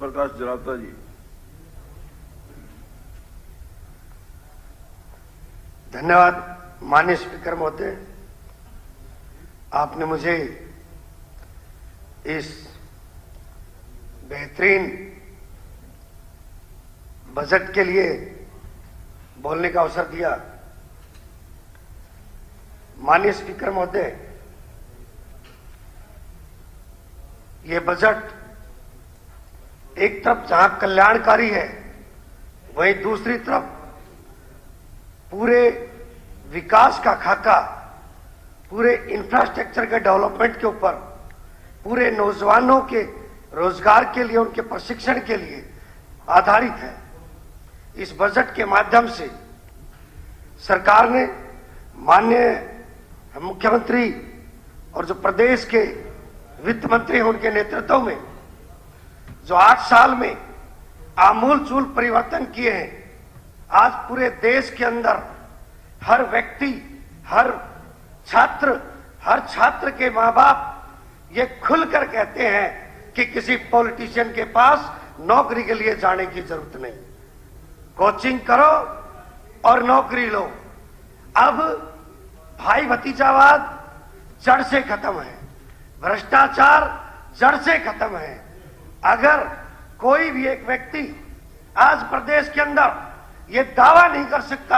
प्रकाश जरावता जी। धन्यवाद माननीय स्पीकर महोदय, आपने मुझे इस बेहतरीन बजट के लिए बोलने का अवसर दिया। माननीय स्पीकर महोदय, ये बजट एक तरफ जहां कल्याणकारी है, वहीं दूसरी तरफ पूरे विकास का खाका, पूरे इंफ्रास्ट्रक्चर के डेवलपमेंट के ऊपर, पूरे नौजवानों के रोजगार के लिए, उनके प्रशिक्षण के लिए आधारित है। इस बजट के माध्यम से सरकार ने, माननीय मुख्यमंत्री और जो प्रदेश के वित्त मंत्री हैं, उनके नेतृत्व में जो 8 साल में आमूलचूल परिवर्तन किए हैं, आज पूरे देश के अंदर हर व्यक्ति, हर छात्र के माँ बाप ये खुलकर कहते हैं कि किसी पॉलिटिशियन के पास नौकरी के लिए जाने की जरूरत नहीं, कोचिंग करो और नौकरी लो। अब भाई भतीजावाद जड़ से खत्म है, भ्रष्टाचार जड़ से खत्म है। अगर कोई भी एक व्यक्ति आज प्रदेश के अंदर ये दावा नहीं कर सकता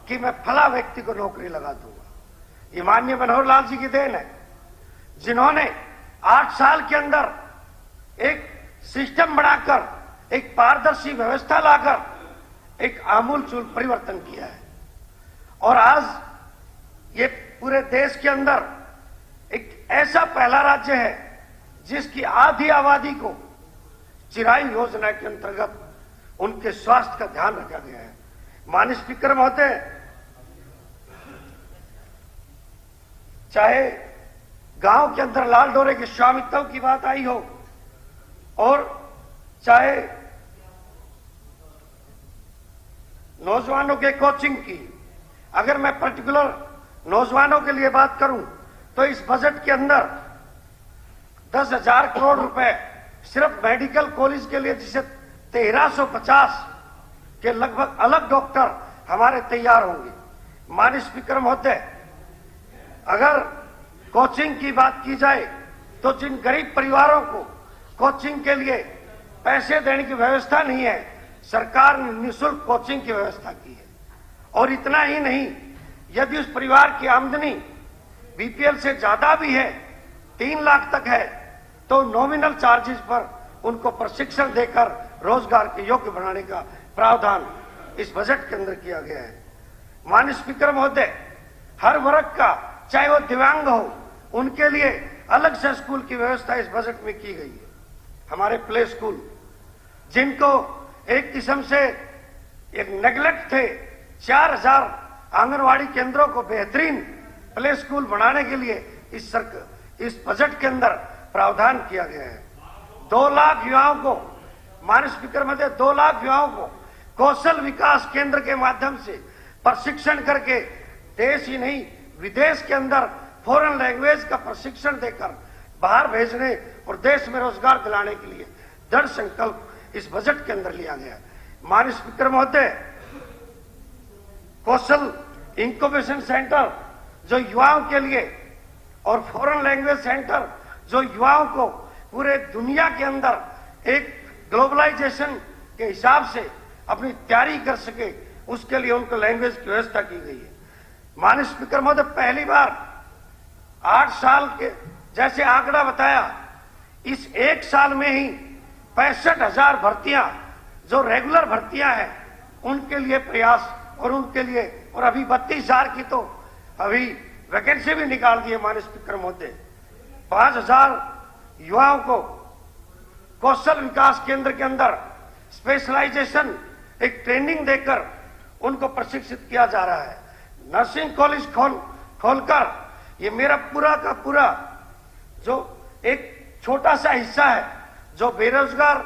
कि मैं फला व्यक्ति को नौकरी लगा दूंगा, ये माननीय मनोहर लाल जी की देन है, जिन्होंने 8 साल के अंदर एक सिस्टम बनाकर, एक पारदर्शी व्यवस्था लाकर एक आमूलचूल परिवर्तन किया है। और आज ये पूरे देश के अंदर एक ऐसा पहला राज्य है जिसकी आधी आबादी को चिरायु योजना के अंतर्गत उनके स्वास्थ्य का ध्यान रखा गया है। माननीय स्पीकर महोदय, चाहे गांव के अंदर लाल डोरे के स्वामित्व की बात आई हो, और चाहे नौजवानों के कोचिंग की, अगर मैं पर्टिकुलर नौजवानों के लिए बात करूं तो इस बजट के अंदर 10,000 करोड़ रुपए सिर्फ मेडिकल कॉलेज के लिए, जिसे 1350 के लगभग अलग डॉक्टर हमारे तैयार होंगे। माननीय स्पीकर महोदय, अगर कोचिंग की बात की जाए तो जिन गरीब परिवारों को कोचिंग के लिए पैसे देने की व्यवस्था नहीं है, सरकार ने निःशुल्क कोचिंग की व्यवस्था की है। और इतना ही नहीं, यदि उस परिवार की आमदनी बीपीएल से ज्यादा भी है, 3 लाख तक है, तो नॉमिनल चार्जेस पर उनको प्रशिक्षण देकर रोजगार के योग्य बनाने का प्रावधान इस बजट के अंदर किया गया है। माननीय स्पीकर महोदय, हर वर्ग का, चाहे वो दिव्यांग हो, उनके लिए अलग से स्कूल की व्यवस्था इस बजट में की गई है। हमारे प्ले स्कूल, जिनको एक किस्म से एक नेग्लेक्ट थे, 4000 आंगनवाड़ी केंद्रों को बेहतरीन प्ले स्कूल बनाने के लिए इस बजट के अंदर प्रावधान किया गया है। 2 लाख युवाओं को, माननीय स्पीकर महोदय, 2 लाख युवाओं को कौशल विकास केंद्र के माध्यम से प्रशिक्षण करके देश ही नहीं विदेश के अंदर फॉरेन लैंग्वेज का प्रशिक्षण देकर बाहर भेजने और देश में रोजगार दिलाने के लिए दृढ़ संकल्प इस बजट के अंदर लिया गया है। माननीय स्पीकर महोदय, कौशल इंक्यूबेशन सेंटर जो युवाओं के लिए, और फॉरेन लैंग्वेज सेंटर जो युवाओं को पूरे दुनिया के अंदर एक ग्लोबलाइजेशन के हिसाब से अपनी तैयारी कर सके, उसके लिए उनको लैंग्वेज की व्यवस्था की गई है। माननीय स्पीकर महोदय, पहली बार 8 साल के जैसे आंकड़ा बताया, इस 1 साल में ही 65,000 भर्तियां जो रेगुलर भर्तियां हैं उनके लिए प्रयास, और उनके लिए, और अभी 32,000 की तो अभी वैकेंसी भी निकाल दी है। माननीय स्पीकर महोदय, 5,000 युवाओं को कौशल विकास केंद्र के अंदर स्पेशलाइजेशन एक ट्रेनिंग देकर उनको प्रशिक्षित किया जा रहा है। नर्सिंग कॉलेज खोलकर ये मेरा पूरा का पूरा जो एक छोटा सा हिस्सा है जो बेरोजगार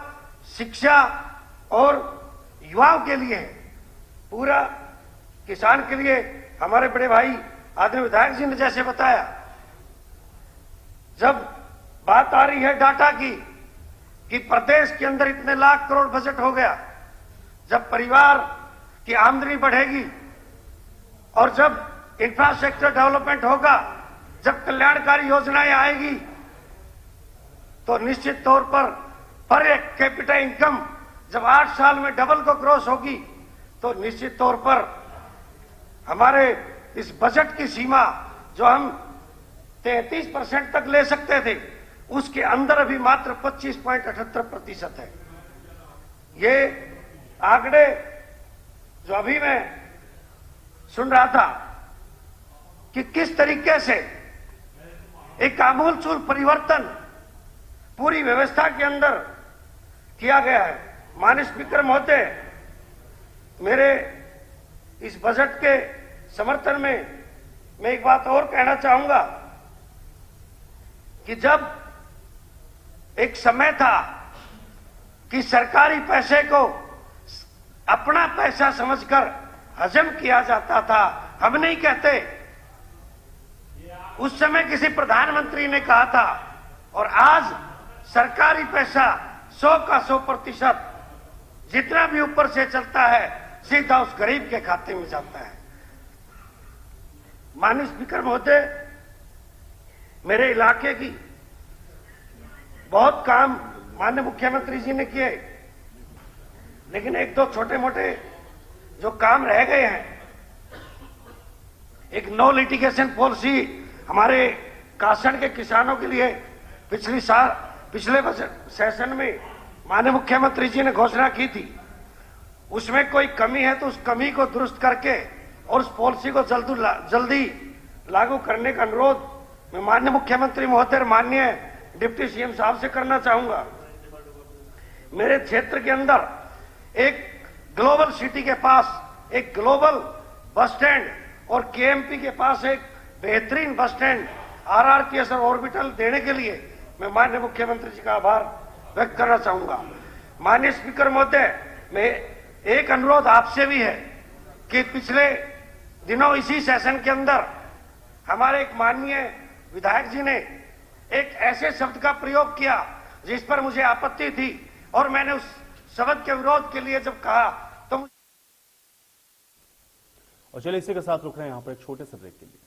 शिक्षा और युवाओं के लिए है, पूरा किसान के लिए। हमारे बड़े भाई आदरणीय विधायक जी ने जैसे बताया, जब बात आ रही है डाटा की, कि प्रदेश के अंदर इतने लाख करोड़ बजट हो गया। जब परिवार की आमदनी बढ़ेगी और जब इंफ्रास्ट्रक्चर डेवलपमेंट होगा, जब कल्याणकारी योजनाएं आएगी, तो निश्चित तौर पर कैपिटा इनकम जब 8 साल में डबल को क्रॉस होगी, तो निश्चित तौर पर हमारे इस बजट की सीमा जो हम 33% तक ले सकते थे, उसके अंदर अभी मात्र 25.78% है। ये आंकड़े जो अभी मैं सुन रहा था कि किस तरीके से एक आमूलचूल परिवर्तन पूरी व्यवस्था के अंदर किया गया है। माननीय स्पीकर महोदय, मेरे इस बजट के समर्थन में मैं एक बात और कहना चाहूंगा कि जब एक समय था कि सरकारी पैसे को अपना पैसा समझकर हजम किया जाता था, हम नहीं कहते, उस समय किसी प्रधानमंत्री ने कहा था, और आज सरकारी पैसा 100 का 100% जितना भी ऊपर से चलता है सीधा उस गरीब के खाते में जाता है। माननीय स्पीकर महोदय, मेरे इलाके की बहुत काम माननीय मुख्यमंत्री जी ने किए, लेकिन एक दो छोटे मोटे जो काम रह गए हैं। एक नो लिटिगेशन पॉलिसी हमारे कासड़ के किसानों के लिए पिछले बजट सेशन में माननीय मुख्यमंत्री जी ने घोषणा की थी। उसमें कोई कमी है तो उस कमी को दुरुस्त करके और उस पॉलिसी को जल्दी लागू करने का अनुरोध मैं माननीय मुख्यमंत्री महोदय, माननीय डिप्टी सीएम साहब से करना चाहूंगा। मेरे क्षेत्र के अंदर एक ग्लोबल सिटी के पास एक ग्लोबल बस स्टैंड और केएमपी के पास एक बेहतरीन बस स्टैंड आरआरटीएस और ऑर्बिटल देने के लिए मैं माननीय मुख्यमंत्री जी का आभार व्यक्त करना चाहूंगा। माननीय स्पीकर महोदय, मैं एक अनुरोध आपसे भी है कि पिछले दिनों इसी सेशन के अंदर हमारे एक माननीय विधायक जी ने एक ऐसे शब्द का प्रयोग किया जिस पर मुझे आपत्ति थी, और मैंने उस शब्द के विरोध के लिए जब कहा तो और चलिए इसी के साथ रुक रहे हैं यहाँ पर एक छोटे से ब्रेक के लिए।